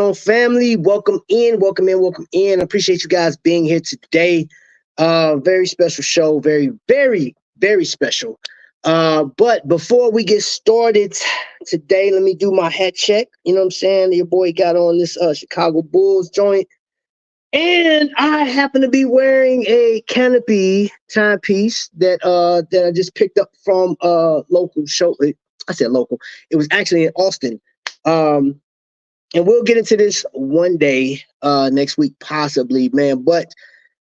going on, family? Welcome in, welcome in, welcome in. I appreciate you guys being here today. Very special show, very special. But before we get started today, let me do my hat check. You know what I'm saying? Your boy got on this Chicago Bulls joint. And I happen to be wearing a Canopy timepiece that I just picked up from local show. I said local. It was actually in Austin. And we'll get into this one day next week, possibly, man. But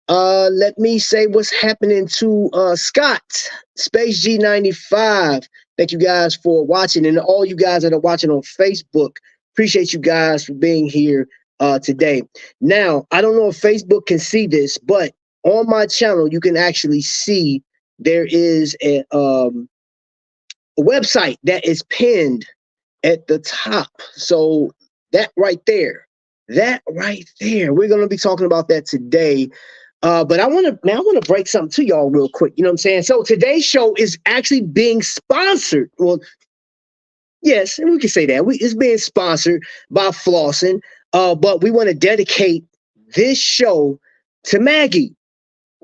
let me say what's happening to Scott, Space G95. Thank you guys for watching, and all you guys that are watching on Facebook. Appreciate you guys for being here today. Now, I don't know if Facebook can see this, but on my channel, you can actually see there is a website that is pinned at the top. So that right there, we're going to be talking about that today. But I want to break something to y'all real quick. You know what I'm saying? So today's show is actually being sponsored. Well, yes, we can say that. It's being sponsored by Flossin. But we want to dedicate this show to Maggie.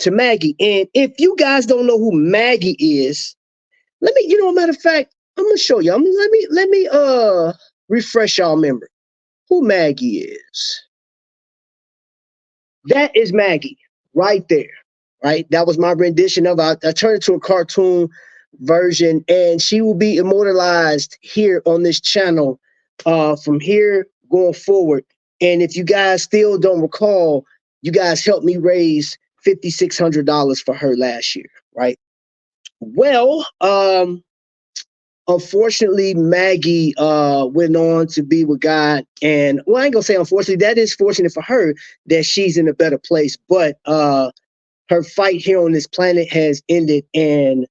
And if you guys don't know who Maggie is, let me, matter of fact, I'm going to show you. Let me refresh y'all memory. Who Maggie is. That is Maggie right there, right? That was my rendition of it. I turned it to a cartoon version, and she will be immortalized here on this channel from here going forward. And if you guys still don't recall, you guys helped me raise $5,600 for her last year, right? Well, unfortunately, Maggie went on to be with God. And, well, I ain't going to say unfortunately. That is fortunate for her that she's in a better place. But her fight here on this planet has ended, and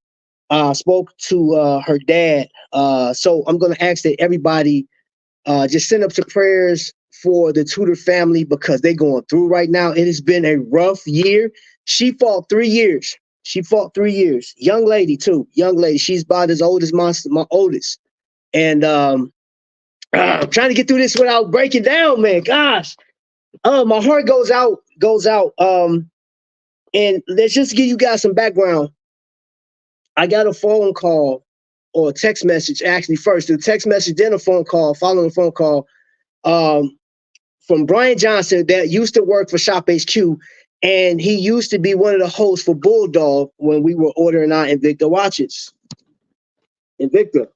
spoke to her dad. So I'm going to ask that everybody just send up some prayers for the Tudor family, because they're going through right now. It has been a rough year. She fought 3 years. Young lady, too. Young lady. She's about as old as my oldest. And I'm trying to get through this without breaking down, man. Gosh. My heart goes out. And let's just give you guys some background. I got a phone call or a text message, actually first. A text message, then a phone call, following a phone call from Brian Johnson that used to work for Shop HQ. And he used to be one of the hosts for Bulldog when we were ordering our Invicta watches. Invicta.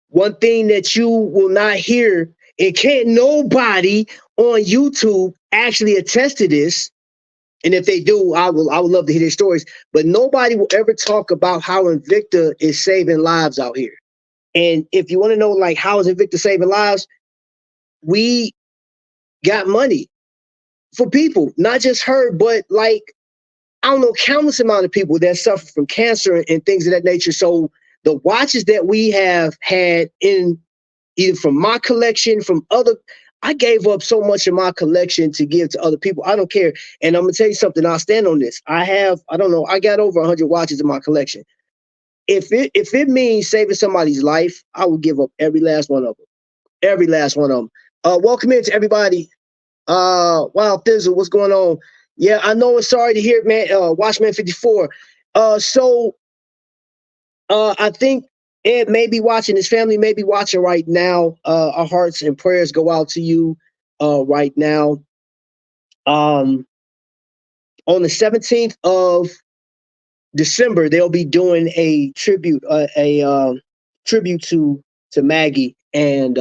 One thing that you will not hear, and can't nobody on YouTube actually attest to this, and if they do, I would love to hear their stories, but nobody will ever talk about how Invicta is saving lives out here. And if you want to know, like, how is Invicta saving lives, we got money for people, not just her, but like, I don't know, countless amount of people that suffer from cancer and things of that nature. So the watches that we have had in either from my collection, from other, I gave up so much of my collection to give to other people. I don't care. And I'm going to tell you something. I'll stand on this. I got over 100 watches in my collection. If it means saving somebody's life, I would give up every last one of them. Every last one of them. Welcome in to everybody. Wow, Thizzle, what's going on? Yeah, I know it's sorry to hear it, man. Watchman 54. I think Ed may be watching, his family may be watching right now. Our hearts and prayers go out to you right now. On the 17th of December, they'll be doing a tribute, tribute to Maggie. And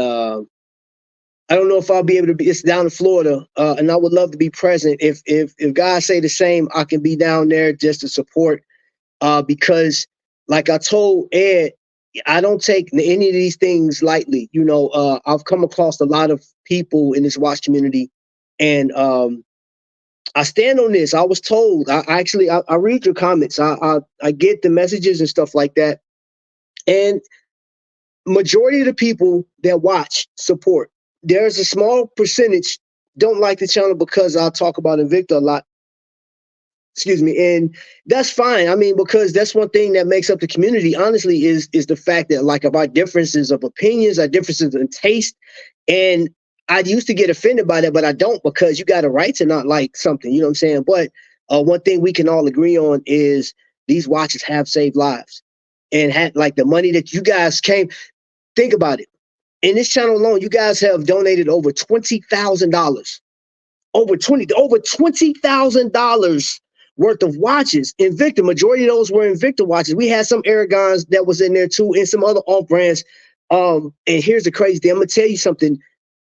I don't know if I'll be able to be. It's down in Florida, and I would love to be present. If guys say the same, I can be down there just to support. Because, like I told Ed, I don't take any of these things lightly. I've come across a lot of people in this watch community, and I stand on this. I was told. I read your comments. I get the messages and stuff like that, and majority of the people that watch support. There's a small percentage don't like the channel because I'll talk about Invicta a lot. Excuse me. And that's fine. I mean, because that's one thing that makes up the community, honestly, is the fact that, like, of our differences of opinions, our differences in taste. And I used to get offended by that, but I don't, because you got a right to not like something. You know what I'm saying? But one thing we can all agree on is these watches have saved lives, and had like the money that you guys came. Think about it. In this channel alone, you guys have donated over $20,000, over $20,000 worth of watches. Invicta, majority of those were Invicta watches. We had some Aragons that was in there too, and some other off brands. And here's the crazy thing. I'm gonna tell you something.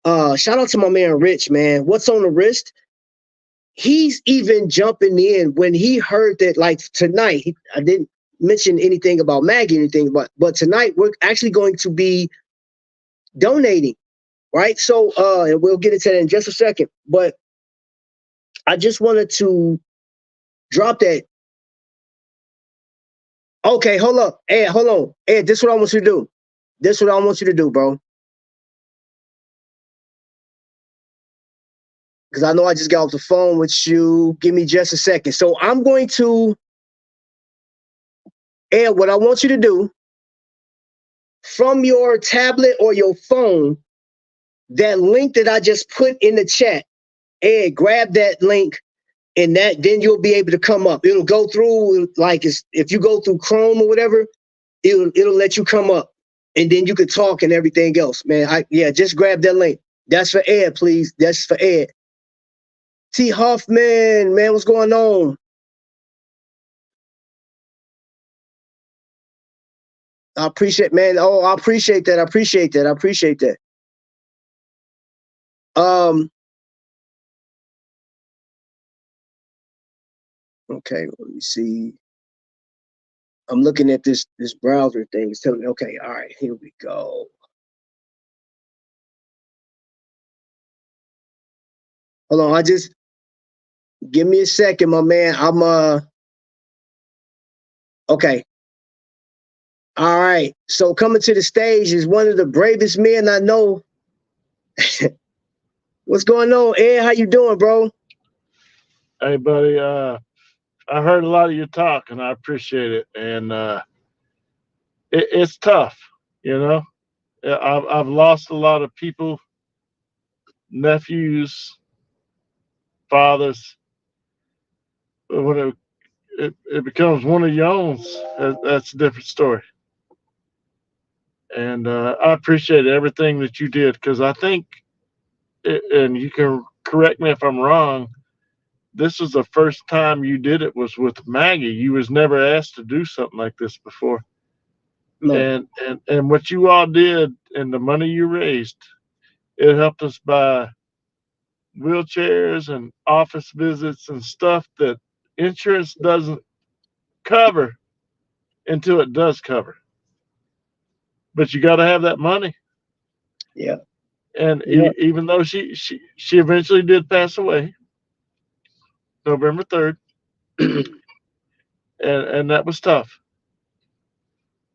Shout out to my man Rich, man. What's on the wrist? He's even jumping in when he heard that, like tonight. I didn't mention anything about Maggie, anything, but tonight we're actually going to be donating, right? So, and we'll get into that in just a second. But I just wanted to drop that. Okay, hold up. Ed, hold on. Ed, this is what I want you to do. This is what I want you to do, bro. Because I know I just got off the phone with you. Give me just a second. So I'm going to, Ed, what I want you to do, from your tablet or your phone, that link that I just put in the chat, Ed, grab that link, and then you'll be able to come up. It'll go through, like, if you go through Chrome or whatever, it'll let you come up, and then you could talk and everything else, man. Just grab that link. That's for Ed, please. That's for Ed. T. Hoffman, man, what's going on? I appreciate, man. Oh, I appreciate that. I appreciate that. I appreciate that. Okay, let me see. I'm looking at this browser thing. It's telling me, okay, all right, here we go. Hold on, give me a second, my man. Okay. All right. So coming to the stage is one of the bravest men I know. What's going on, Ed? How you doing, bro? Hey, buddy. I heard a lot of your talk, and I appreciate it. And it's tough, you know. I've lost a lot of people, nephews, fathers. When it becomes one of your own, that's a different story. And I appreciate everything that you did, because I think, and you can correct me if I'm wrong, this was the first time you did it was with Maggie. You was never asked to do something like this before. No. And what you all did, and the money you raised, it helped us buy wheelchairs and office visits and stuff that insurance doesn't cover until it does cover. But you got to have that money. Yeah. And even though she eventually did pass away, November 3rd, and that was tough.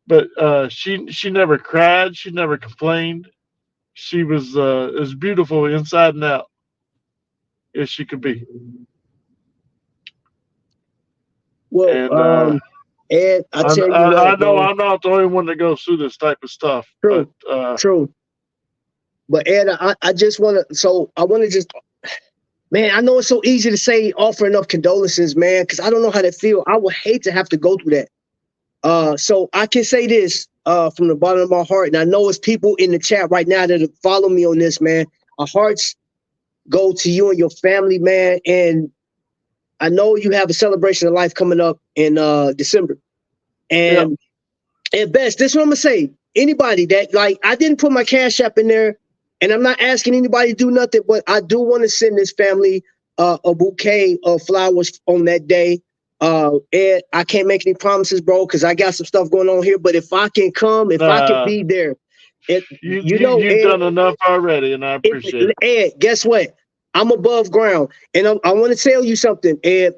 But she never cried. She never complained. She was as beautiful inside and out as she could be. Well, and, Ed, I tell you what, I know I'm not the only one that goes through this type of stuff. True. But, true. But Ed, I just want to. So I want to just, man. I know it's so easy to say offering up condolences, man, because I don't know how to feel. I would hate to have to go through that. So I can say this from the bottom of my heart, and I know it's people in the chat right now that follow me on this, man. Our hearts go to you and your family, man. And I know you have a celebration of life coming up in December. And at best, this is what I'm gonna say. Anybody that, like, I didn't put my Cash App in there, and I'm not asking anybody to do nothing, but I do want to send this family a bouquet of flowers on that day. Ed, I can't make any promises, bro, because I got some stuff going on here. But if I can come, if I can be there, you've Ed, done enough already, and I appreciate it. Ed, guess what? I'm above ground, and I want to tell you something, Ed.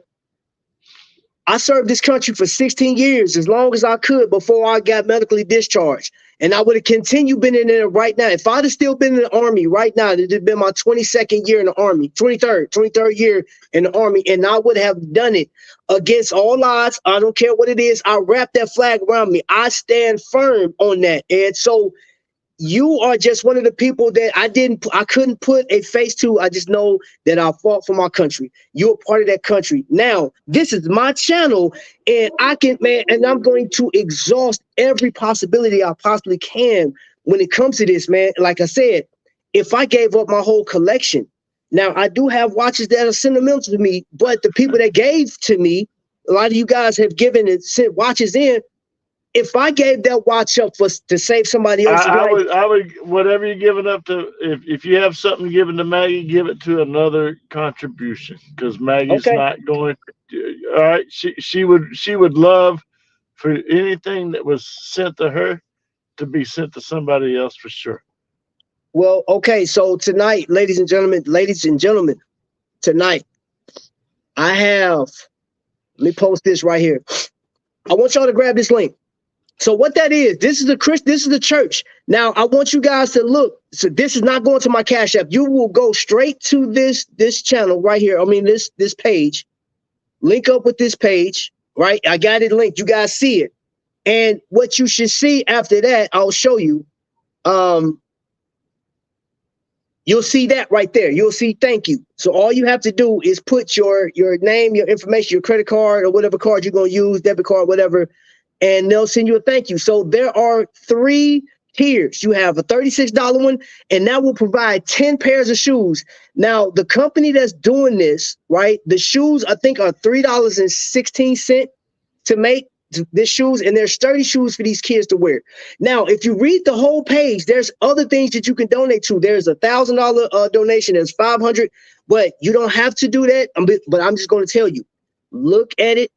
I served this country for 16 years, as long as I could before I got medically discharged. And I would have continued being in there right now. If I'd have still been in the Army right now, it'd have been my 22nd year in the Army, 23rd year in the Army. And I would have done it against all odds. I don't care what it is. I wrap that flag around me. I stand firm on that. And so you are just one of the people that I couldn't put a face to. I just know that I fought for my country. You're a part of that country. Now, this is my channel, and I'm going to exhaust every possibility I possibly can when it comes to this, man. Like I said, if I gave up my whole collection, now I do have watches that are sentimental to me, but the people that gave to me, a lot of you guys have given and sent watches in. If I gave that watch up to save somebody else's life, I would, whatever you're giving up to, if you have something given to Maggie, give it to another contribution, because Maggie's not going. All right, she would love for anything that was sent to her to be sent to somebody else for sure. Well, okay, so tonight, ladies and gentlemen, tonight I have. Let me post this right here. I want y'all to grab this link. So what that is, this is the church. Now I want you guys to look. So this is not going to my Cash App. You will go straight to this channel right here. I mean this page. Link up with this page, right? I got it linked. You guys see it. And what you should see after that, I'll show you. You'll see that right there. You'll see thank you. So all you have to do is put your name, your information, your credit card or whatever card you're going to use, debit card, whatever, and they'll send you a thank you. So there are 3 tiers. You have a $36 one, and that will provide 10 pairs of shoes. Now, the company that's doing this, right, the shoes, I think, are $3.16 to make this shoes, and there's 30 shoes for these kids to wear. Now, if you read the whole page, there's other things that you can donate to. There's $1,000 donation. There's $500, but you don't have to do that. But I'm just going to tell you, look at it.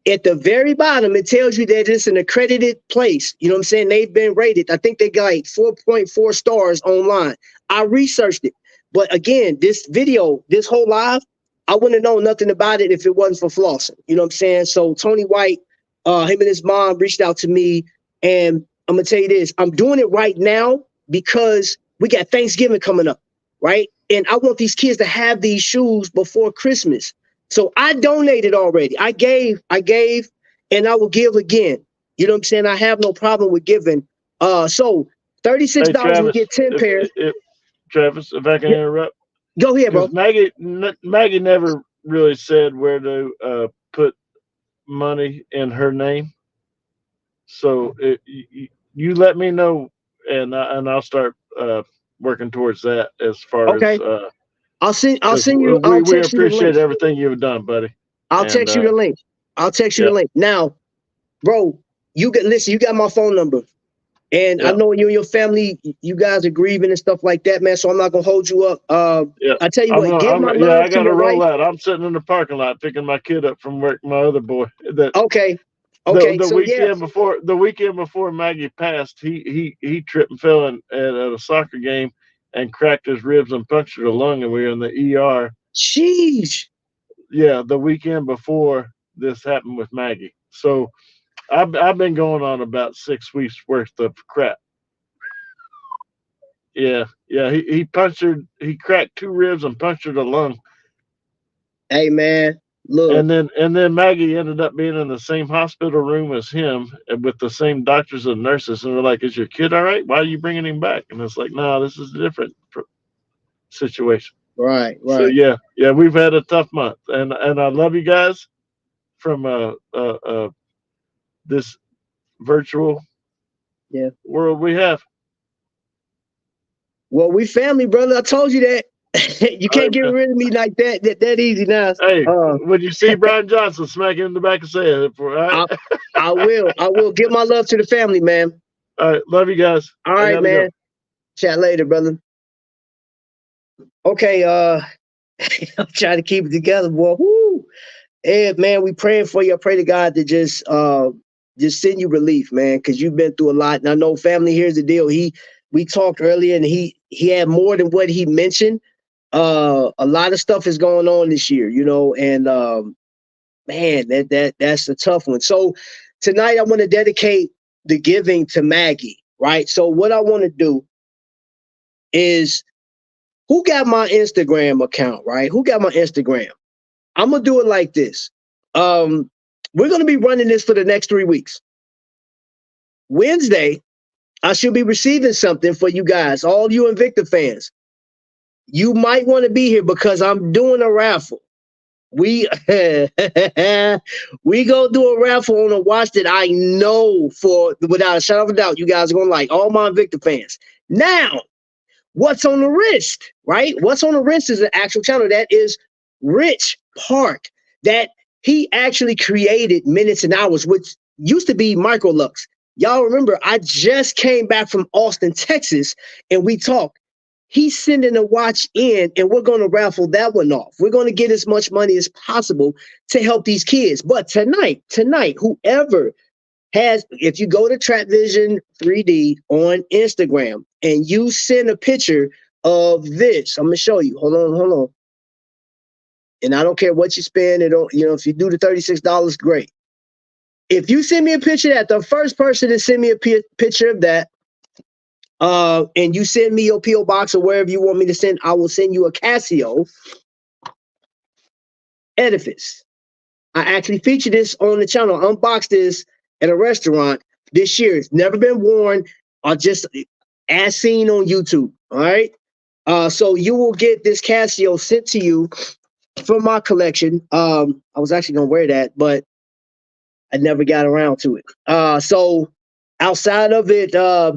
At the very bottom, it tells you that it's an accredited place. You know what I'm saying? They've been rated. I think they got like 4.4 stars online. I researched it. But again, this video, this whole live, I wouldn't have known nothing about it if it wasn't for flossing. You know what I'm saying? So Tony White, him and his mom reached out to me. And I'm going to tell you this. I'm doing it right now because we got Thanksgiving coming up, right? And I want these kids to have these shoes before Christmas. So I donated already. I gave, and I will give again. You know what I'm saying? I have no problem with giving. So $36 will get 10 pairs. Travis, if I can interrupt. Go ahead, bro. Maggie never really said where to put money in her name. So you let me know, and I'll start working towards that as far as. I'll send you. We appreciate everything you've done, buddy. I'll text you the link. The link. Now, bro, you got my phone number. And I know you and your family, you guys are grieving and stuff like that, man. So I'm not gonna hold you up. I tell you what, I gotta roll out. I'm sitting in the parking lot picking my kid up from work, my other boy. Okay. The weekend before Maggie passed, he tripped and fell at a soccer game and cracked his ribs and punctured a lung, and we were in the ER. Jeez. Yeah, the weekend before this happened with Maggie. So I've been going on about 6 weeks worth of crap. Yeah. He cracked 2 ribs and punctured a lung. Hey man, look. And then Maggie ended up being in the same hospital room as him with the same doctors and nurses, and they're like, "Is your kid all right? Why are you bringing him back?" And it's like, "No, this is a different situation." Right. So yeah, we've had a tough month, and I love you guys from this virtual world we have. Well, we family, brother. I told you that. You can't get rid of me like that easy now. Hey, when you see Brian Johnson, smack him in the back of the head. Right? I will. Give my love to the family, man. All right, love you guys. All right, man. Go. Chat later, brother. Okay, I'm trying to keep it together, boy. Woo. Ed, man, we praying for you. I pray to God to just send you relief, man, because you've been through a lot. And I know family, here's the deal. We talked earlier, and he had more than what he mentioned. A lot of stuff is going on this year, you know, and man, that's a tough one. So tonight I want to dedicate the giving to Maggie, right? So what I want to do is, who got my Instagram account, right? Who got my Instagram? I'm gonna do it like this. We're gonna be running this for the next 3 weeks. Wednesday, I should be receiving something for you guys, all you Invicta fans. You might want to be here because I'm doing a raffle. We we go do a raffle on a watch that I know for without a shadow of a doubt you guys are gonna like. All my Invicta fans. Now, what's on the wrist, right? What's on the wrist is an actual channel that is Rich Park that he actually created Minutes and Hours, which used to be Microlux. Y'all remember, I just came back from Austin, Texas, and we talked. He's sending a watch in, and we're going to raffle that one off. We're going to get as much money as possible to help these kids. But tonight, whoever has, if you go to Trap Vision 3D on Instagram and you send a picture of this, I'm gonna show you. Hold on. And I don't care what you spend. It don't, if you do the $36, great. If you send me a picture of that, the first person to send me a picture of that, and you send me your PO box or wherever you want me to send, I will send you a Casio Edifice. I actually featured this on the channel. Unboxed this at a restaurant this year. It's never been worn, or just as seen on YouTube. All right. So you will get this Casio sent to you from my collection. I was actually gonna wear that, but I never got around to it. So outside of it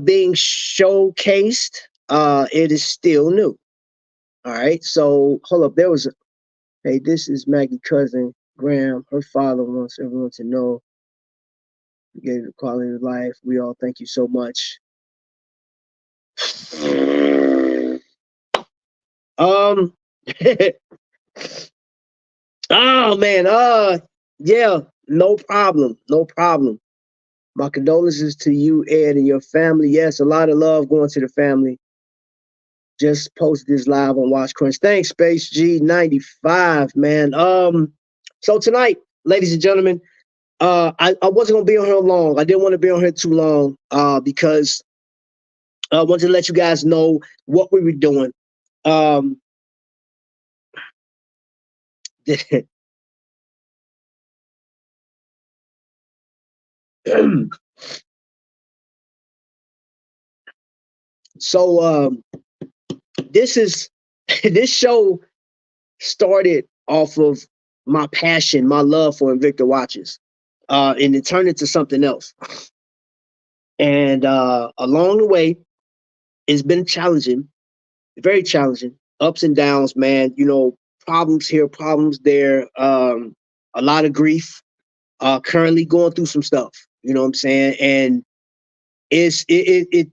being showcased, it is still new. All right. So hold up. There was hey, this is Maggie's cousin, Graham. Her father wants everyone to know you gave the quality of life. We all thank you so much. Oh man, yeah, no problem. My condolences to you, Ed, and your family. Yes, a lot of love going to the family. Just posted this live on Watch Crunch. Thanks, Space G95, man. So tonight, ladies and gentlemen, I wasn't gonna be on here long. I didn't want to be on here too long, because I wanted to let you guys know what we were doing. So this show started off of my passion, my love for Invicta watches, and it turned into something else. And along the way, it's been challenging, very challenging, ups and downs, man. Problems here, problems there, a lot of grief. Currently going through some stuff. You know what I'm saying? And it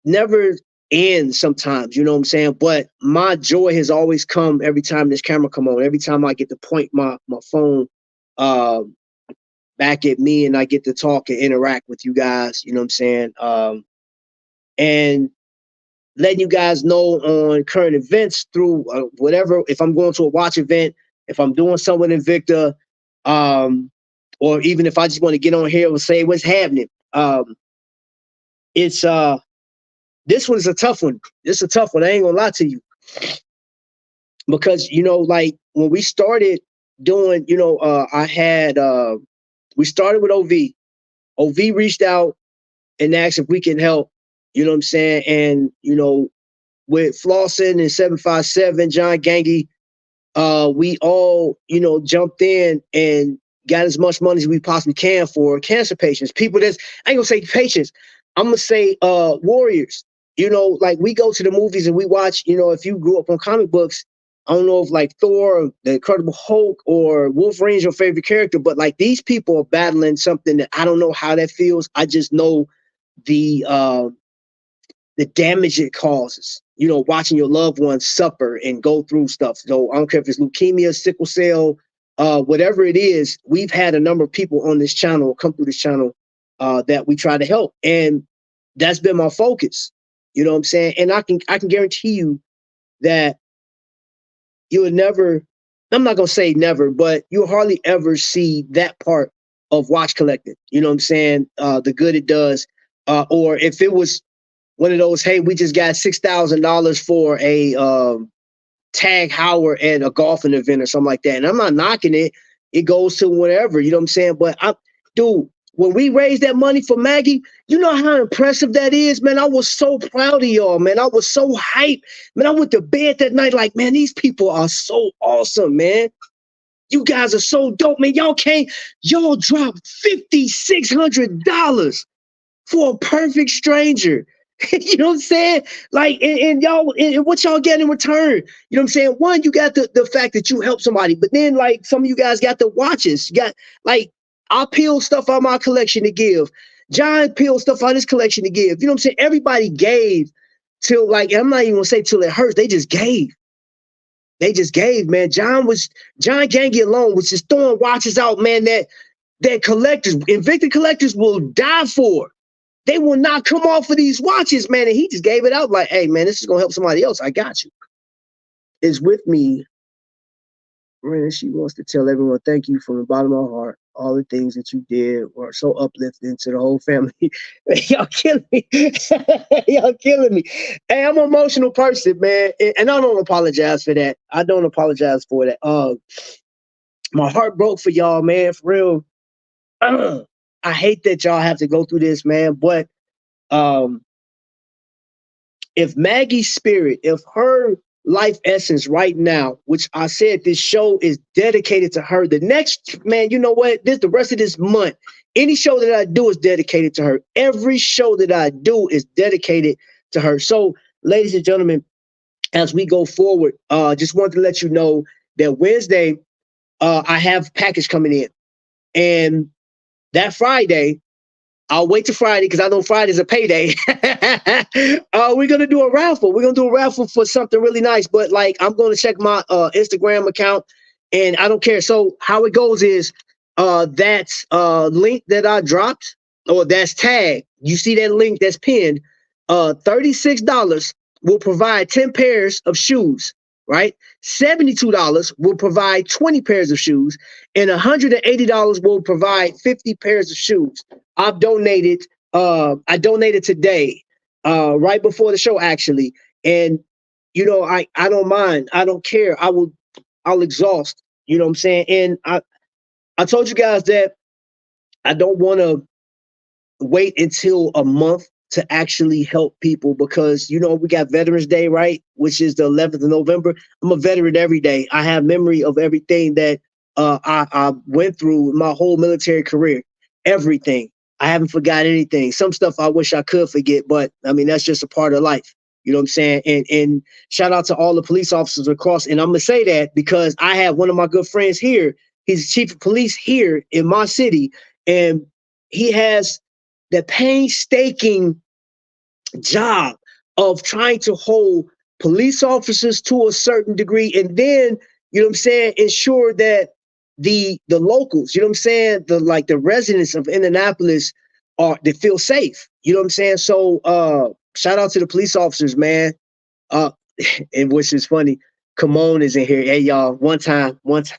never ends sometimes, you know what I'm saying? But my joy has always come every time this camera come on, every time I get to point my phone back at me and I get to talk and interact with you guys, you know what I'm saying? And letting you guys know on current events through whatever, if I'm going to a watch event, if I'm doing something in Invicta, or even if I just want to get on here and say what's happening. It's this one's a tough one. It's a tough one. I ain't gonna lie to you. Because, like when we started doing, I had we started with OV. OV reached out and asked if we can help, you know what I'm saying? And, with Flossin and 757, John Gangy, we all, jumped in and got as much money as we possibly can for cancer patients. People that's, I ain't gonna say patients, I'm gonna say warriors. Like we go to the movies and we watch, if you grew up on comic books, I don't know if like Thor, or the Incredible Hulk, or Wolverine's your favorite character, but like these people are battling something that I don't know how that feels. I just know the damage it causes, watching your loved ones suffer and go through stuff. So I don't care if it's leukemia, sickle cell, whatever it is, we've had a number of people on this channel, come through this channel, that we try to help. And that's been my focus. You know what I'm saying? And I can guarantee you that you would never, I'm not going to say never, but you'll hardly ever see that part of Watch Collective. You know what I'm saying? The good it does. Or if it was one of those, hey, we just got $6,000 for a Tag Howard at a golfing event or something like that. And I'm not knocking it. It goes to whatever, you know what I'm saying? But dude, when we raised that money for Maggie, you know how impressive that is, man. I was so proud of y'all, man. I was so hyped. Man, I went to bed that night like, man, these people are so awesome, man. You guys are so dope, man. Y'all dropped $5,600 for a perfect stranger. You know what I'm saying? Like, and y'all, and what y'all get in return? You know what I'm saying? One, you got the fact that you helped somebody, but then like some of you guys got the watches. You got like, I'll peel stuff out my collection to give. John peeled stuff out his collection to give. You know what I'm saying? Everybody gave till like, I'm not even gonna say till it hurts. They just gave. They just gave, man. John Gangy alone was just throwing watches out, man, that collectors, Invicta collectors will die for. They will not come off of these watches, man. And he just gave it out like, hey, man, this is going to help somebody else. I got you. It's with me. Man, she wants to tell everyone, thank you from the bottom of my heart. All the things that you did were so uplifting to the whole family. Y'all killing me. Y'all killing me. Hey, I'm an emotional person, man. And I don't apologize for that. I don't apologize for that. My heart broke for y'all, man, for real. I hate that y'all have to go through this, man. But if Maggie's spirit, if her life essence right now, which I said this show is dedicated to her. The next, man, you know what? The rest of this month, any show that I do is dedicated to her. Every show that I do is dedicated to her. So, ladies and gentlemen, as we go forward, just wanted to let you know that Wednesday, I have package coming in. And that Friday, I'll wait till Friday because I know Friday's a payday. We're going to do a raffle. We're going to do a raffle for something really nice. But like, I'm going to check my Instagram account and I don't care. So how it goes is that's link that I dropped or that's tagged. You see that link that's pinned. $36 will provide 10 pairs of shoes, right? $72 will provide 20 pairs of shoes and $180 will provide 50 pairs of shoes. I donated today, right before the show actually. And you know, I don't mind. I don't care. I'll exhaust. You know what I'm saying? And I told you guys that I don't want to wait until a month to actually help people because, you know, we got Veterans Day, right? Which is the 11th of November. I'm a veteran every day. I have memory of everything that I went through my whole military career, everything. I haven't forgot anything. Some stuff I wish I could forget, but I mean, that's just a part of life. You know what I'm saying? And shout out to all the police officers across. And I'm going to say that because I have one of my good friends here. He's chief of police here in my city. And he has the painstaking job of trying to hold police officers to a certain degree. And then, you know what I'm saying, ensure that the locals, you know what I'm saying, the residents of Indianapolis they feel safe. You know what I'm saying? So shout out to the police officers, man. And which is funny, Kimon is in here. Hey y'all, one time. But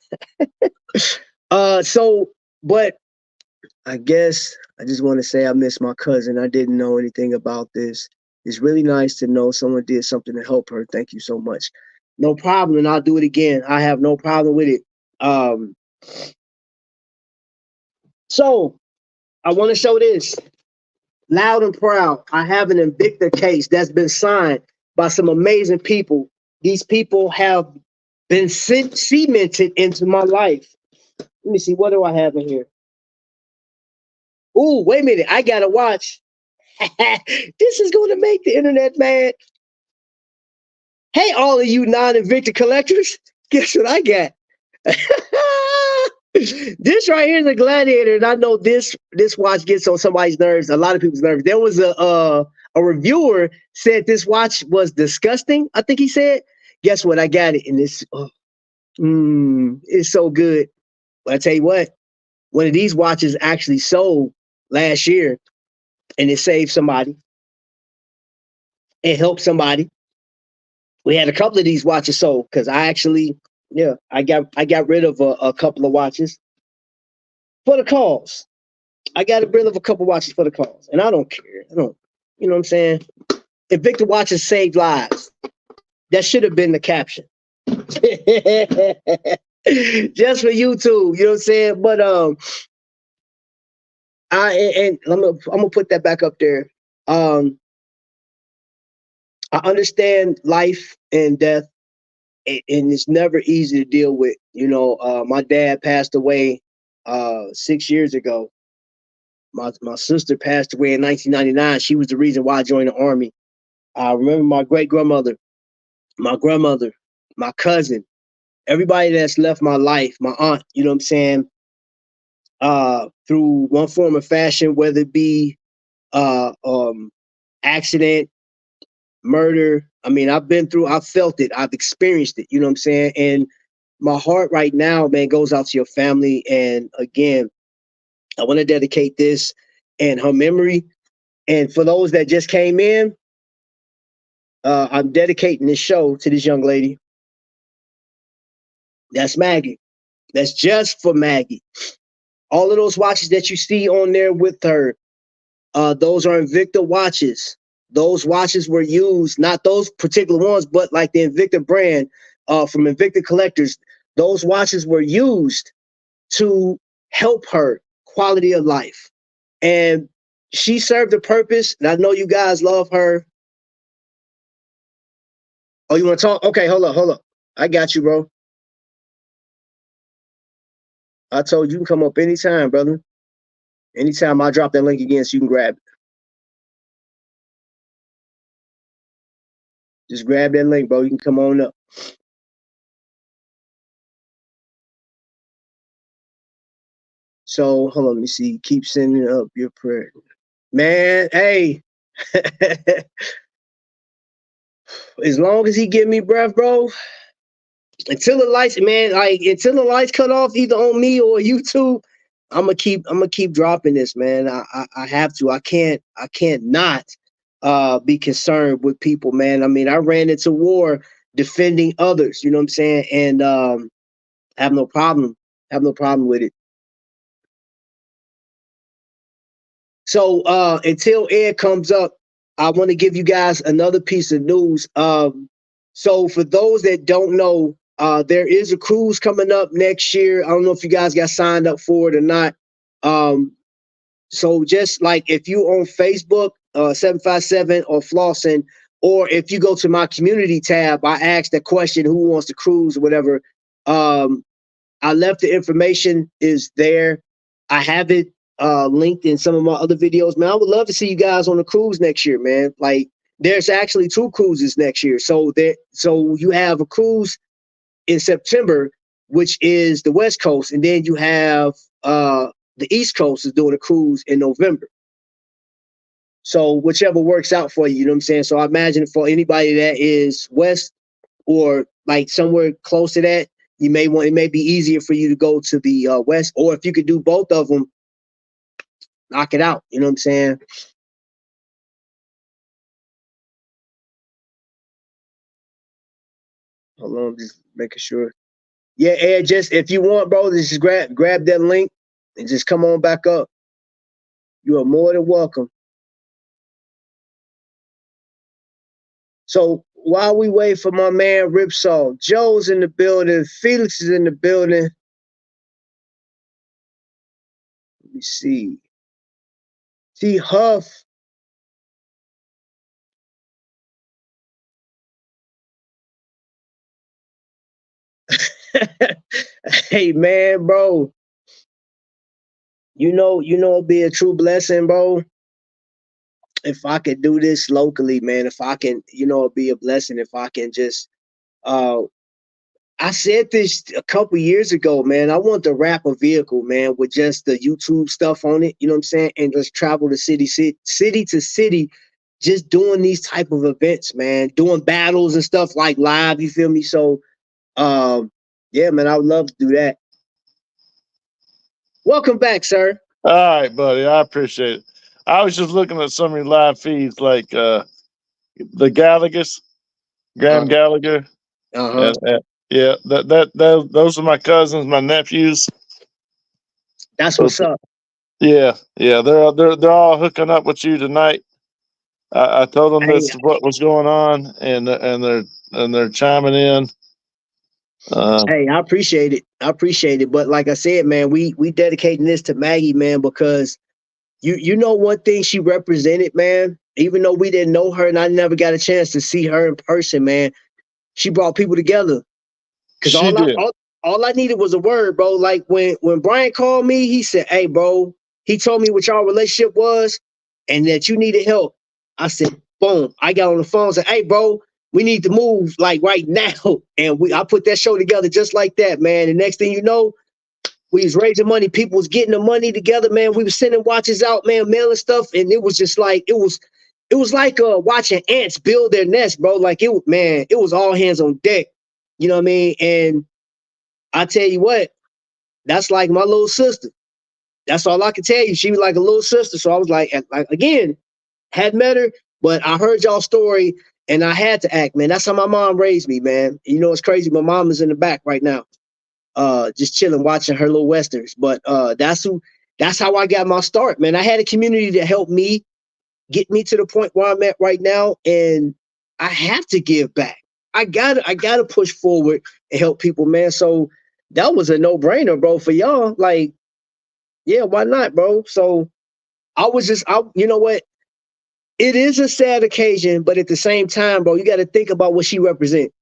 I guess I just want to say I miss my cousin. I didn't know anything about this. It's really nice to know someone did something to help her. Thank you so much. No problem, and I'll do it again. I have no problem with it. So I want to show this. Loud and proud. I have an Invicta case that's been signed by some amazing people. These people have been cemented into my life. Let me see. What do I have in here? Ooh, wait a minute. I got to watch. This is going to make the internet mad. Hey, all of you non-Invicta collectors. Guess what I got? This right here is a Gladiator, and I know this watch gets on somebody's nerves, a lot of people's nerves. There was a reviewer said this watch was disgusting. I think he said. Guess what? I got it, and it's so good. But I tell you what, one of these watches actually sold last year, and it saved somebody. It helped somebody. We had a couple of these watches sold because I got rid of a couple of watches for the cause. I got rid of a couple of watches for the cause, and I don't care. You know what I'm saying? Invicta watches saved lives. That should have been the caption. Just for YouTube, you know what I'm saying? But I'm gonna put that back up there. I understand life and death, and it's never easy to deal with. You know, my dad passed away 6 years ago. My sister passed away in 1999. She was the reason why I joined the Army. I remember my great grandmother, my grandmother, my cousin, everybody that's left my life, my aunt, you know what I'm saying, through one form or fashion, whether it be uh, um, accident, murder. I mean, I've felt it, I've experienced it, you know what I'm saying? And my heart right now, man, goes out to your family. And again, I want to dedicate this in her memory. And for those that just came in, I'm dedicating this show to this young lady. That's Maggie. That's just for Maggie. All of those watches that you see on there with her, those are Invicta watches. Those watches were used, not those particular ones, but like the Invicta brand from Invicta Collectors. Those watches were used to help her quality of life. And she served a purpose. And I know you guys love her. Oh, you want to talk? Okay, hold up. I got you, bro. I told you can come up anytime, brother. Anytime I drop that link again so you can grab it. Just grab that link, bro. You can come on up. So hold on, let me see. Keep sending up your prayer. Man, hey. As long as he give me breath, bro. Until the lights, man, until the lights cut off either on me or YouTube, I'm gonna keep dropping this, man. I have to. I can't not be concerned with people, man. I mean, I ran into war defending others, you know what I'm saying? And have no problem with it. So until Ed comes up, I want to give you guys another piece of news. So for those that don't know, there is a cruise coming up next year. I don't know if you guys got signed up for it or not. So just like if you on Facebook, 757 or Flossin, or if you go to my community tab, I asked that question, who wants to cruise or whatever. I left the information is there. I have it linked in some of my other videos, man. I would love to see you guys on the cruise next year, man. Like there's actually 2 cruises next year. So you have a cruise in September, which is the West Coast, and then you have the East Coast is doing a cruise in November. So whichever works out for you, you know what I'm saying? So I imagine for anybody that is West or like somewhere close to that, it may be easier for you to go to the West, or if you could do both of them, knock it out. You know what I'm saying? Hold on, just making sure. Yeah, Ed, just if you want, bro, just grab that link and just come on back up. You are more than welcome. So while we wait for my man Ripsaw, Joe's in the building, Felix is in the building. Let me see. T Huff. Hey man, bro. You know, it'd be a true blessing, bro. If I could do this locally, man, if I can, it'd be a blessing if I can just I said this a couple years ago, man. I want to wrap a vehicle, man, with just the YouTube stuff on it, you know what I'm saying? And just travel to city to city, just doing these type of events, man, doing battles and stuff like live, you feel me? So yeah, man, I would love to do that. Welcome back, sir. All right, buddy. I appreciate it. I was just looking at some of your live feeds, like the Gallagher's, Graham Gallagher. Uh-huh. Yeah, those are my cousins, my nephews. That's what's up. Yeah, they're all hooking up with you tonight. I told them this is what was going on, and they're chiming in. Hey, I appreciate it. But like I said, man, we dedicating this to Maggie, man, because You know one thing she represented, man. Even though we didn't know her, and I never got a chance to see her in person, man. She brought people together. Cause She did. all I needed was a word, bro. Like when Brian called me, he said, "Hey, bro," he told me what y'all relationship was, and that you needed help. I said, "Boom!" I got on the phone and said, "Hey, bro, we need to move like right now." And I put that show together just like that, man. The next thing you know, we was raising money. People was getting the money together, man. We was sending watches out, man, mailing stuff, and it was just like it was like watching ants build their nest, bro. Like it was all hands on deck. You know what I mean? And I tell you what, that's like my little sister. That's all I can tell you. She was like a little sister. So I was like again, had met her, but I heard y'all story and I had to act, man. That's how my mom raised me, man. You know, it's crazy. My mom is in the back right now, just chilling, watching her little westerns. But that's how I got my start, man. I had a community to help me get me to the point where I'm at right now, and I have to give back. I gotta push forward and help people, man. So that was a no-brainer, bro, for y'all. Like, yeah, why not, bro? So you know what? It is a sad occasion, but at the same time, bro, you got to think about what she represents.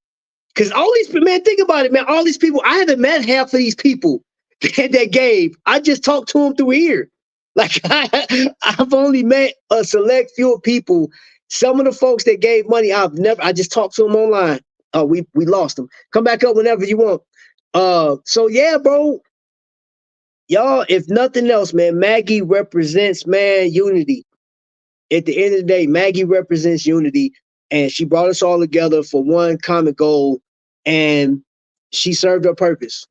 Because all these, man, think about it, man. All these people, I haven't met half of these people that gave. I just talked to them through here. Like, I've only met a select few people. Some of the folks that gave money, I just talked to them online. We lost them. Come back up whenever you want. So yeah, bro. Y'all, if nothing else, man, Maggie represents, man, unity. At the end of the day, Maggie represents unity, and she brought us all together for one common goal, and she served her purpose.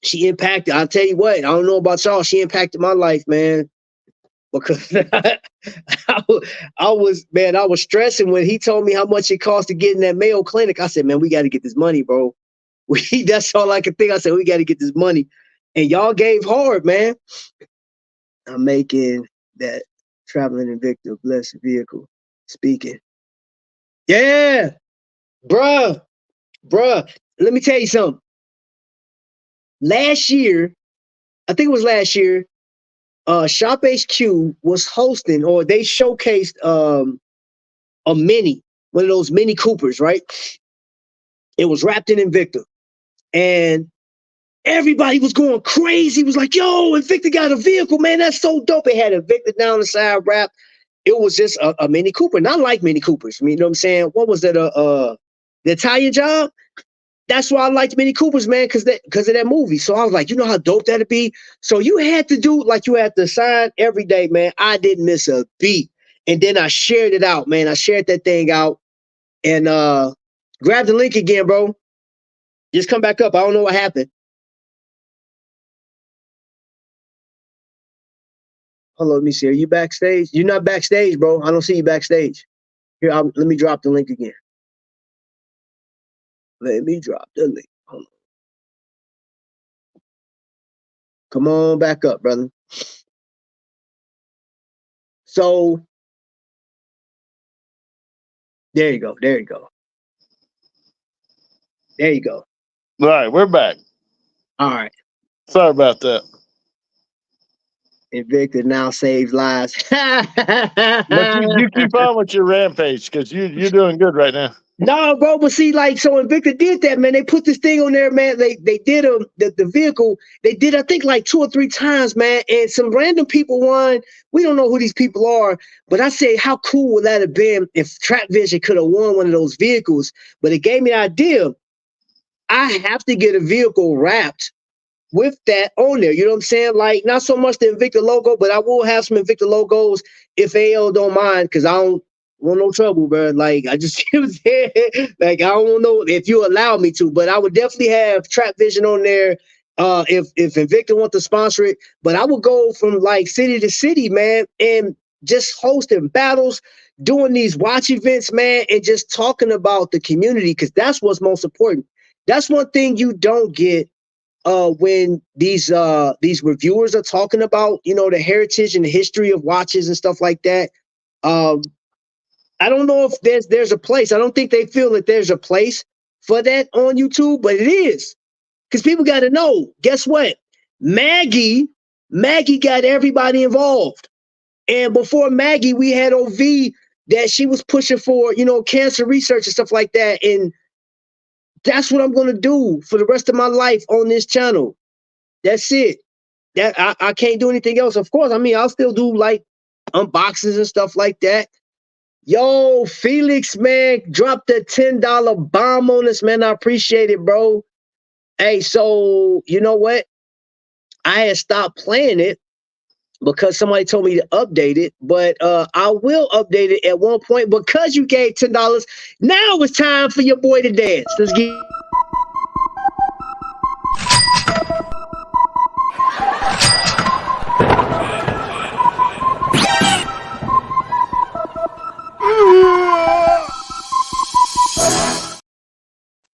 She impacted, I'll tell you what, I don't know about y'all, she impacted my life, man. Because I was stressing when he told me how much it cost to get in that Mayo Clinic. I said, man, we got to get this money, bro. That's all I could think. I said, we got to get this money. And y'all gave hard, man. I'm making that traveling Invicta blessed vehicle speaking. Yeah, bruh. Let me tell you something. Last year, I think it was last year, Shop HQ was hosting, or they showcased a Mini, one of those Mini Coopers, right? It was wrapped in Invicta. And everybody was going crazy. It was like, yo, Invicta got a vehicle, man. That's so dope. It had Invicta down the side wrapped. It was just a Mini Cooper. Not like Mini Coopers. I mean, you know what I'm saying? What was that? The Italian Job? That's why I liked Mini Coopers, man, because of that movie. So I was like, you know how dope that'd be? So you had to do, like, you had to sign every day, man. I didn't miss a beat. And then I shared it out, man. I shared that thing out and grab the link again, bro. Just come back up. I don't know what happened. Hold on, let me see. Are you backstage? You're not backstage, bro. I don't see you backstage. Here, let me drop the link again. Let me drop the link. Hold on. Come on back up, brother. So, there you go. There you go. There you go. All right, we're back. All right. Sorry about that. Invicta now saves lives. But you keep on with your rampage because you're doing good right now. No, bro, but see, like, so Invicta did that, man. They put this thing on there, man. They did the vehicle. They did, I think, like 2 or 3 times, man. And some random people won. We don't know who these people are, but I say, how cool would that have been if Trap Vision could have won one of those vehicles? But it gave me an idea. I have to get a vehicle wrapped with that on there. You know what I'm saying? Like, not so much the Invicta logo, but I will have some Invicta logos if AL don't mind, because I don't want no trouble, bro. Like, I just like, I don't know if you allow me to, but I would definitely have Trap Vision on there if Invicta want to sponsor it. But I would go from like city to city, man, and just hosting battles, doing these watch events, man, and just talking about the community, because that's what's most important. That's one thing you don't get when these reviewers are talking about, you know, the heritage and the history of watches and stuff like that. I don't know if there's a place. I don't think they feel that there's a place for that on YouTube, but it is. Because people got to know, guess what? Maggie got everybody involved. And before Maggie, we had OV that she was pushing for, cancer research and stuff like that. And that's what I'm gonna do for the rest of my life on this channel. That's it. That I can't do anything else. Of course, I mean, I'll still do like unboxings and stuff like that. Yo, Felix, man, dropped a $10 bomb on us, man. I appreciate it, bro. Hey, so you know what? I had stopped playing it because somebody told me to update it, but I will update it at one point because you gave $10. Now it's time for your boy to dance. Let's get.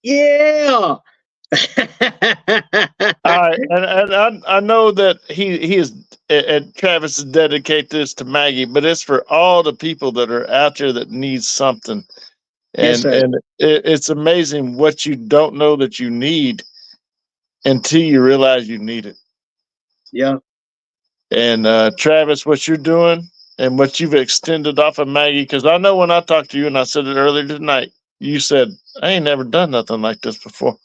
Yeah. All right, and I know that he is, and Travis is dedicate this to Maggie, but it's for all the people that are out there that need something. Yes, sir. And it's amazing what you don't know that you need until you realize you need it. Yeah. And Travis, what you're doing and what you've extended off of Maggie, because I know when I talked to you and I said it earlier tonight, you said, I ain't never done nothing like this before.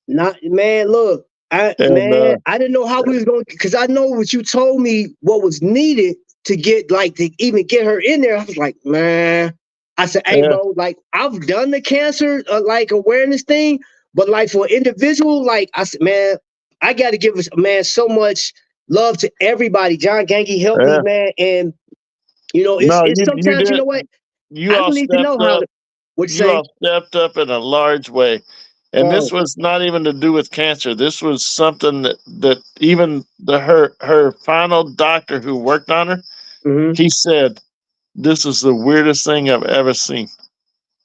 Not, man, look, I didn't know how we was going, because I know what you told me what was needed to get, like, to even get her in there. I was like, man, I said, hey, bro, like, I've done the cancer, like, awareness thing, but, like, for individual, like, I said, man, I got to give, man, so much love to everybody. John Gangy helped me, man, and, it's sometimes, you know what? I don't need to know how to, what you say? All stepped up in a large way. And this was not even to do with cancer. This was something that even her final doctor who worked on her, he said, this is the weirdest thing I've ever seen.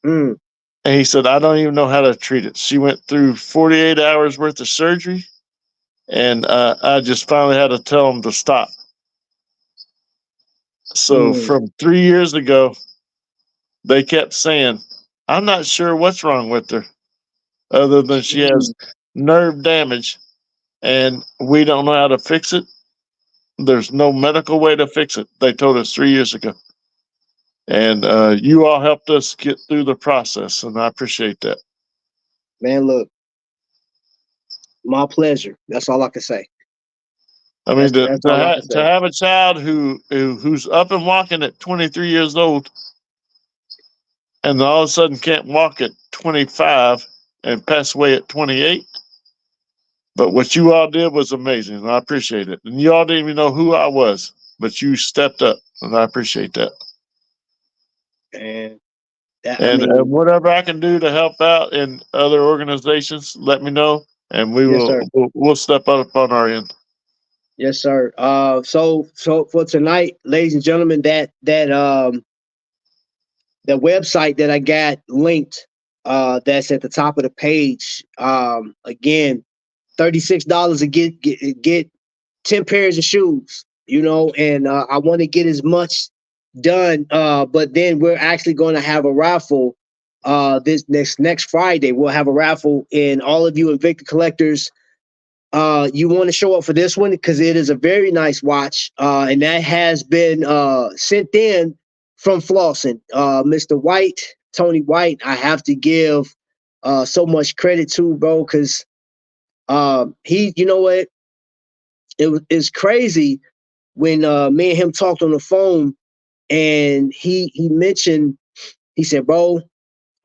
And he said, I don't even know how to treat it. She went through 48 hours worth of surgery, and I just finally had to tell him to stop. So from 3 years ago, they kept saying, I'm not sure what's wrong with her, other than she has nerve damage, and we don't know how to fix it. There's no medical way to fix it. They told us 3 years ago. And you all helped us get through the process, and I appreciate that. Man, look, my pleasure. That's all I can say. I mean, to have a child who's up and walking at 23 years old, and all of a sudden can't walk at 25 and pass away at 28. But what you all did was amazing, and I appreciate it. And you all didn't even know who I was, but you stepped up, and I appreciate that. And whatever I can do to help out in other organizations, let me know, and we'll step up on our end. Yes, sir. So for tonight, ladies and gentlemen, that the website that I got linked, that's at the top of the page. Again, $36 to get 10 pairs of shoes, and I want to get as much done. But then we're actually going to have a raffle. This next Friday, we'll have a raffle, and all of you Invicta collectors, you want to show up for this one because it is a very nice watch, and that has been sent in from Flossin. Mr. White, Tony White, I have to give so much credit to, bro, because he, you know what, it's crazy when me and him talked on the phone, and he mentioned, he said, bro,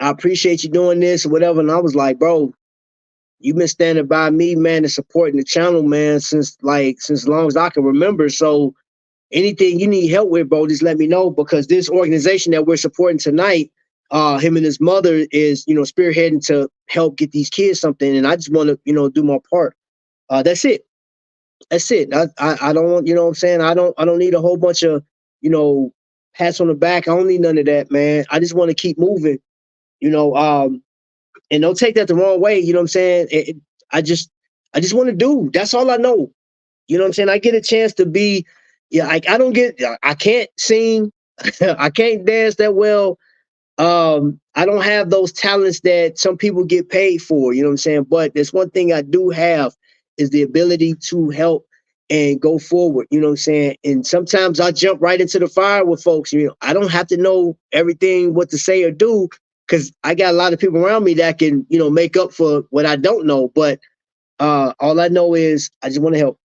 I appreciate you doing this or whatever, and I was like, bro, you've been standing by me, man, and supporting the channel, man, since as long as I can remember. So anything you need help with, bro, just let me know, because this organization that we're supporting tonight, him and his mother is, spearheading to help get these kids something. And I just want to, do my part. That's it. That's it. I don't want, what I'm saying? I don't need a whole bunch of, pats on the back. I don't need none of that, man. I just want to keep moving, and don't take that the wrong way. You know what I'm saying? I just want to do. That's all I know. You know what I'm saying? I get a chance to be, I can't sing. I can't dance that well. I don't have those talents that some people get paid for. You know what I'm saying? But there's one thing I do have is the ability to help and go forward. You know what I'm saying? And sometimes I jump right into the fire with folks. You know, I don't have to know everything what to say or do because I got a lot of people around me that can, you know, make up for what I don't know. But all I know is I just want to help.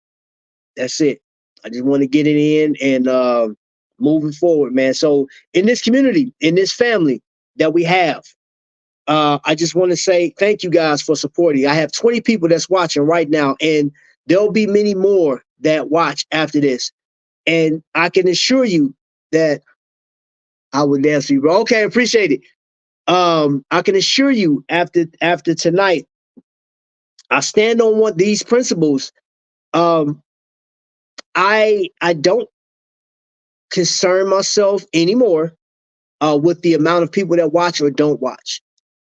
That's it. I just want to get it in and moving forward, man. So in this community, in this family that we have, I just want to say thank you guys for supporting. I have 20 people that's watching right now, and there'll be many more that watch after this. And I can assure you that I would dance for you, bro. Okay, appreciate it. I can assure you after tonight, I stand on what these principles. Um, I don't concern myself anymore with the amount of people that watch or don't watch.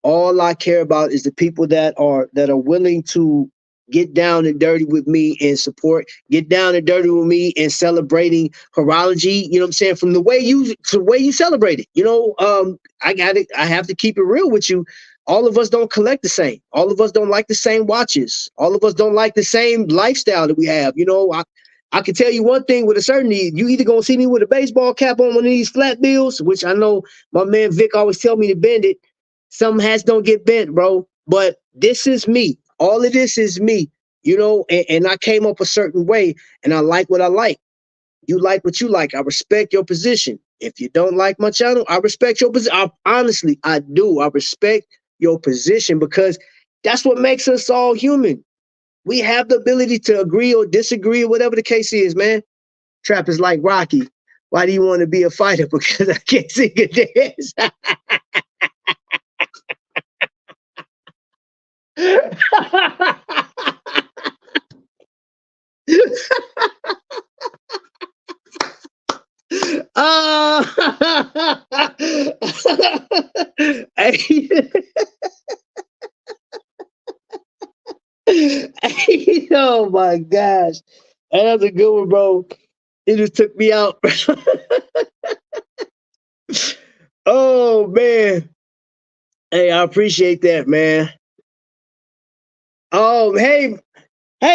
All I care about is the people that are willing to get down and dirty with me and support, get down and dirty with me and celebrating horology. You know what I'm saying? From the way you celebrate it. You know, I have to keep it real with you. All of us don't collect the same. All of us don't like the same watches. All of us don't like the same lifestyle that we have. You know, I can tell you one thing with a certainty. You either gonna see me with a baseball cap on one of these flat bills, which I know my man Vic always tell me to bend it. Some hats don't get bent, bro. But this is me. All of this is me, you know, and I came up a certain way and I like what I like. You like what you like. I respect your position. If you don't like my channel, I respect your position. Honestly, I do. I respect your position because that's what makes us all human. We have the ability to agree or disagree or whatever the case is, man. Trap is like Rocky. Why do you want to be a fighter? Because I can't sing a dance. Hey, oh my gosh. That's a good one, bro. It just took me out. Oh man. Hey, I appreciate that, man. Oh, hey,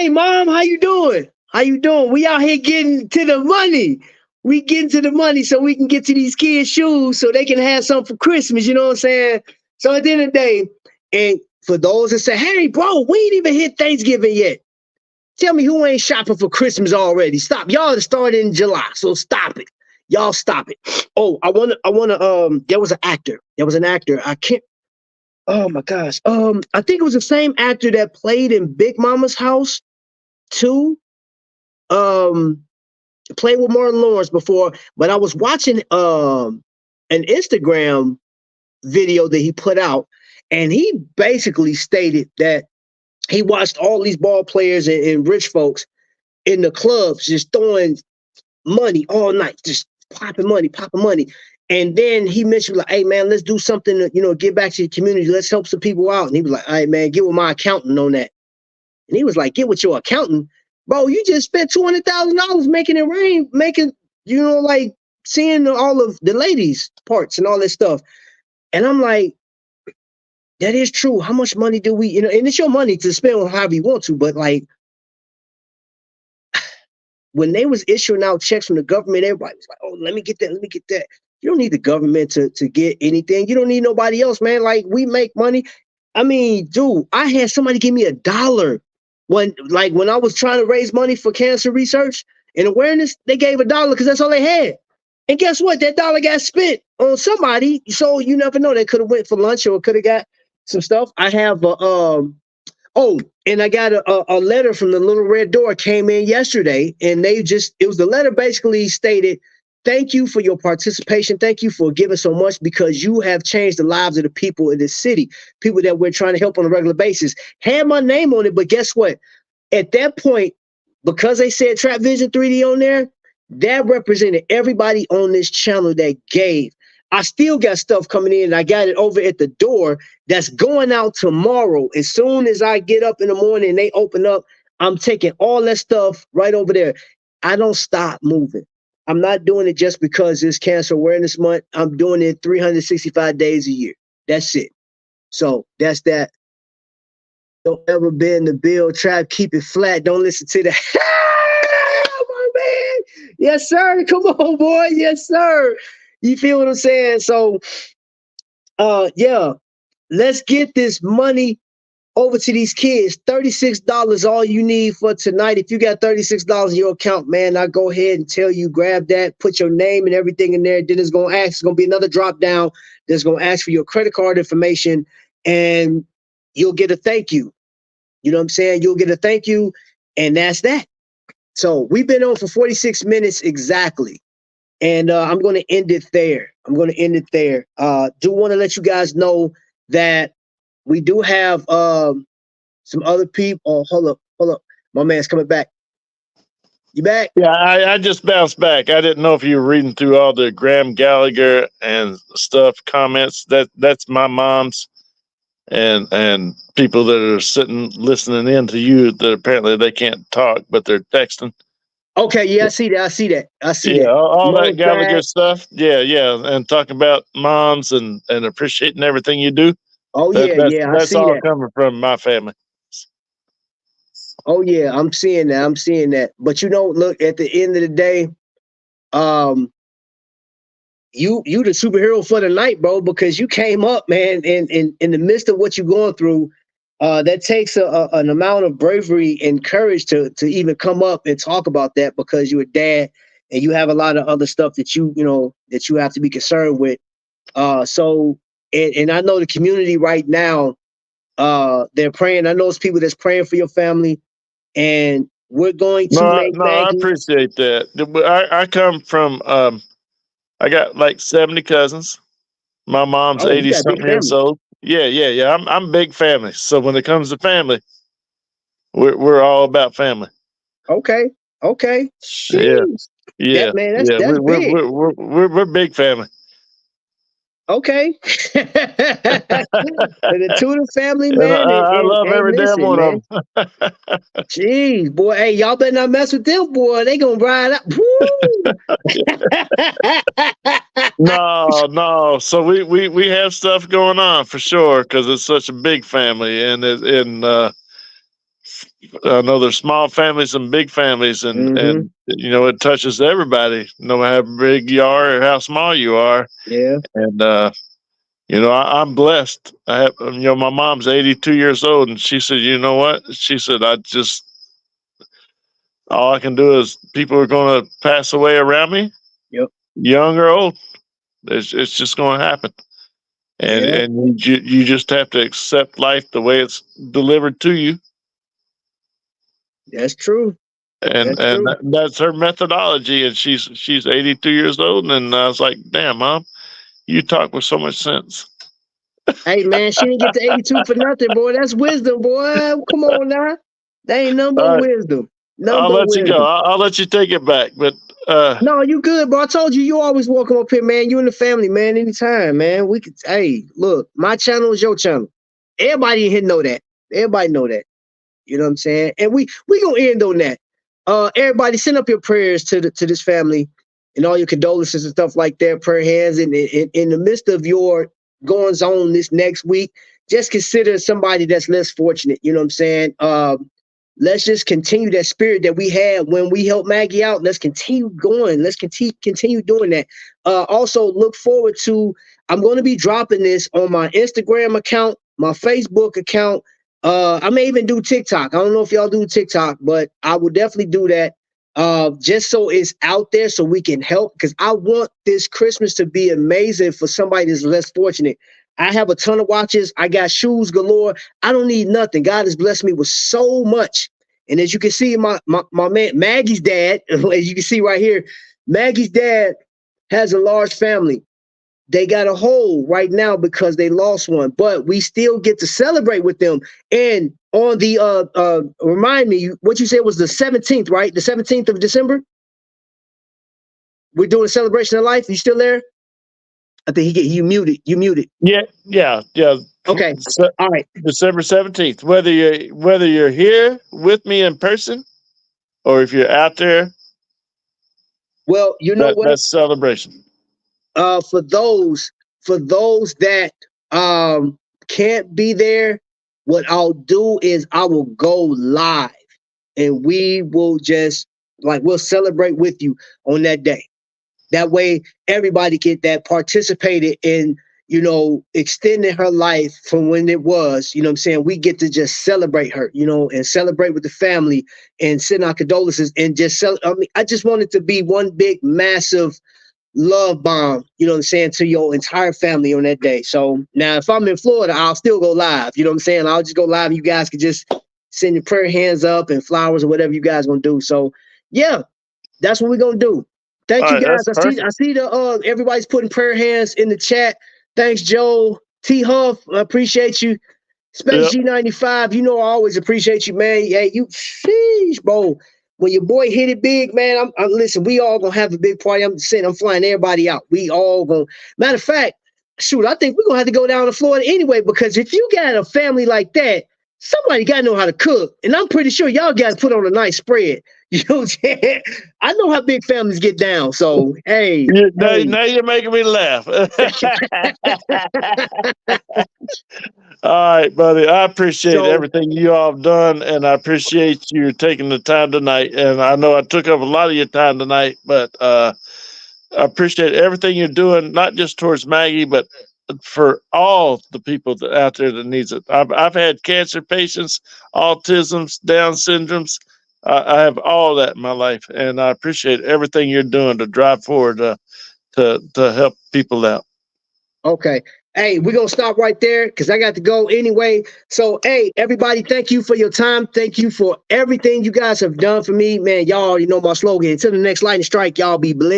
mom, how you doing? How you doing? We out here getting to the money. We getting to the money so we can get to these kids' shoes so they can have something for Christmas. You know what I'm saying? So at the end of the day, and for those that say, hey, bro, we ain't even hit Thanksgiving yet. Tell me who ain't shopping for Christmas already. Stop. Y'all started in July, so stop it. Y'all stop it. Oh, there was an actor. There was an actor. I can't. Oh my gosh. I think it was the same actor that played in Big Mama's House too. Played with Martin Lawrence before, but I was watching an Instagram video that he put out, and he basically stated that he watched all these ball players and rich folks in the clubs just throwing money all night, just popping money. And then he mentioned like, hey man, let's do something to, you know, give back to the community. Let's help some people out. And he was like, all right, man, get with my accountant on that. And he was like, get with your accountant. Bro, you just spent $200,000 making it rain, you know, like seeing all of the ladies' parts and all this stuff. And I'm like, that is true. How much money do we, you know, and it's your money to spend on however you want to, but like, when they was issuing out checks from the government, everybody was like, oh, let me get that. You don't need the government to get anything. You don't need nobody else, man. Like, we make money. I mean, dude, I had somebody give me $1 when I was trying to raise money for cancer research and awareness. They gave $1 because that's all they had. And guess what? That dollar got spent on somebody. So you never know. They could have went for lunch or could have got some stuff. I have oh, and I got a letter from the Little Red Door came in yesterday, and it was the letter basically stated, thank you for your participation. Thank you for giving so much because you have changed the lives of the people in this city, people that we're trying to help on a regular basis. Had my name on it, but guess what? At that point, because they said Trap Vision 3D on there, that represented everybody on this channel that gave. I still got stuff coming in. I got it over at the door that's going out tomorrow. As soon as I get up in the morning and they open up, I'm taking all that stuff right over there. I don't stop moving. I'm not doing it just because it's Cancer Awareness Month. I'm doing it 365 days a year. That's it. So that's that. Don't ever bend the bill. Trap, keep it flat. Don't listen to the Yes, sir. Come on, boy. Yes, sir. You feel what I'm saying? So, yeah, let's get this money over to these kids. $36 all you need for tonight. If you got $36 in your account, man, I go ahead and tell you, grab that, put your name and everything in there. Then it's gonna be another drop down that's gonna ask for your credit card information, and you'll get a thank you. You know what I'm saying? You'll get a thank you, and that's that. So we've been on for 46 minutes exactly. And I'm going to end it there. Do want to let you guys know that we do have some other people. Oh, hold up. My man's coming back. You back? Yeah, I just bounced back. I didn't know if you were reading through all the Graham Gallagher and stuff comments. That's my mom's and people that are sitting listening in to you that apparently they can't talk, but they're texting. Okay, yeah, I see that. Yeah, all that Gallagher back. stuff. Yeah, and talking about moms and appreciating everything you do. Oh yeah, I That's see all that. coming from my family. Oh yeah, I'm seeing that. But look, at the end of the day, you the superhero for the night, bro, because you came up, man, in the midst of what you're going through. That takes an amount of bravery and courage to even come up and talk about that, because you're a dad and you have a lot of other stuff that you have to be concerned with. So and I know the community right now, they're praying. I know it's people that's praying for your family, and we're going to make No, I Maggie. appreciate that. I come from I got like 70 cousins. My mom's Oh, you 80 got a big something years family. old. Yeah. I'm big family. So when it comes to family, we're all about family. Okay. Yeah, Jeez. yeah, yeah. That's big. We're big family. Okay. The Tudor family, And man, I and love hey, every damn listen, one man. of them. Jeez, boy, hey, y'all better not mess with them, boy. They gonna ride up. Woo! No. So we have stuff going on for sure because it's such a big family, and I know there's small families and big families, and it touches everybody, no matter how big you are or how small you are. Yeah. And I'm blessed. I have, my mom's 82 years old, and she said, you know what? She said, all I can do is people are going to pass away around me, Yep. young or old. It's just going to happen, and Yeah. you just have to accept life the way it's delivered to you. That's true. And That's true. that's her methodology, and she's 82 years old, and I was like, damn, mom, you talk with so much sense. Hey, man, she didn't get to 82 for nothing, boy. That's wisdom, boy. Come on now. That ain't nothing but All right, wisdom. Nothing I'll but let you go. wisdom. I'll let you take it back, but No, you good, bro. I told you, you always welcome up here, man. You and the family, man. Anytime, man. We could. Hey, look, my channel is your channel. Everybody in here know that. Everybody know that. You know what I'm saying? And we gonna end on that. Everybody, send up your prayers to this family and all your condolences and stuff like that. Prayer hands in the midst of your goings on this next week. Just consider somebody that's less fortunate. You know what I'm saying? Let's just continue that spirit that we had when we helped Maggie out. Let's continue going. Let's continue doing that. Also, look forward to, I'm going to be dropping this on my Instagram account, my Facebook account. I may even do TikTok. I don't know if y'all do TikTok, but I will definitely do that. Just so it's out there so we can help, because I want this Christmas to be amazing for somebody that's less fortunate. I have a ton of watches. I got shoes galore. I don't need nothing. God has blessed me with so much. And as you can see, my man, Maggie's dad, as you can see right here, Maggie's dad has a large family. They got a hole right now because they lost one, but we still get to celebrate with them. And on the remind me, what you said was the 17th, right? The 17th of December. We're doing a celebration of life. You still there? I think you muted. You muted. Yeah. Okay. All right. December 17th. Whether you're here with me in person or if you're out there, Well, you know what? that's celebration. For those that can't be there, what I'll do is I will go live and we will just Like, we'll celebrate with you on that day. That way, everybody get that participated in, you know, extending her life from when it was, you know what I'm saying? We get to just celebrate her, you know, and celebrate with the family and send our condolences and just I mean, I just want it to be one big, massive love bomb, you know what I'm saying, to your entire family on that day. So now if I'm in Florida, I'll still go live. You know what I'm saying? I'll just go live. You guys can just send your prayer hands up and flowers or whatever you guys gonna do. So yeah, that's what we're gonna do. Thank All you right, guys. that's I perfect. see the everybody's putting prayer hands in the chat. Thanks, Joe. T Huff, I appreciate you. Space Yep. G95, you know I always appreciate you, man. Yeah, you sheesh, bro. When your boy hit it big, man, I'm listen, we all gonna have a big party. I'm saying I'm flying everybody out. We all gonna, matter of fact, shoot, I think we're gonna have to go down to Florida anyway, because if you got a family like that, somebody gotta know how to cook. And I'm pretty sure y'all gotta put on a nice spread. You know what I'm saying? I know how big families get down. So hey, Now you're making me laugh. All right, buddy. I appreciate so everything you all have done, and I appreciate you taking the time tonight. And I know I took up a lot of your time tonight, but I appreciate everything you're doing, not just towards Maggie, but for all the people that out there that needs it. I've had cancer patients, autisms, Down syndromes. I have all that in my life, and I appreciate everything you're doing to drive forward to help people out. okay. Hey, we're gonna stop right there because I got to go anyway. So, hey, everybody, thank you for your time. Thank you for everything you guys have done for me. Man, y'all, you know my slogan. Until the next lightning strike, y'all be blessed.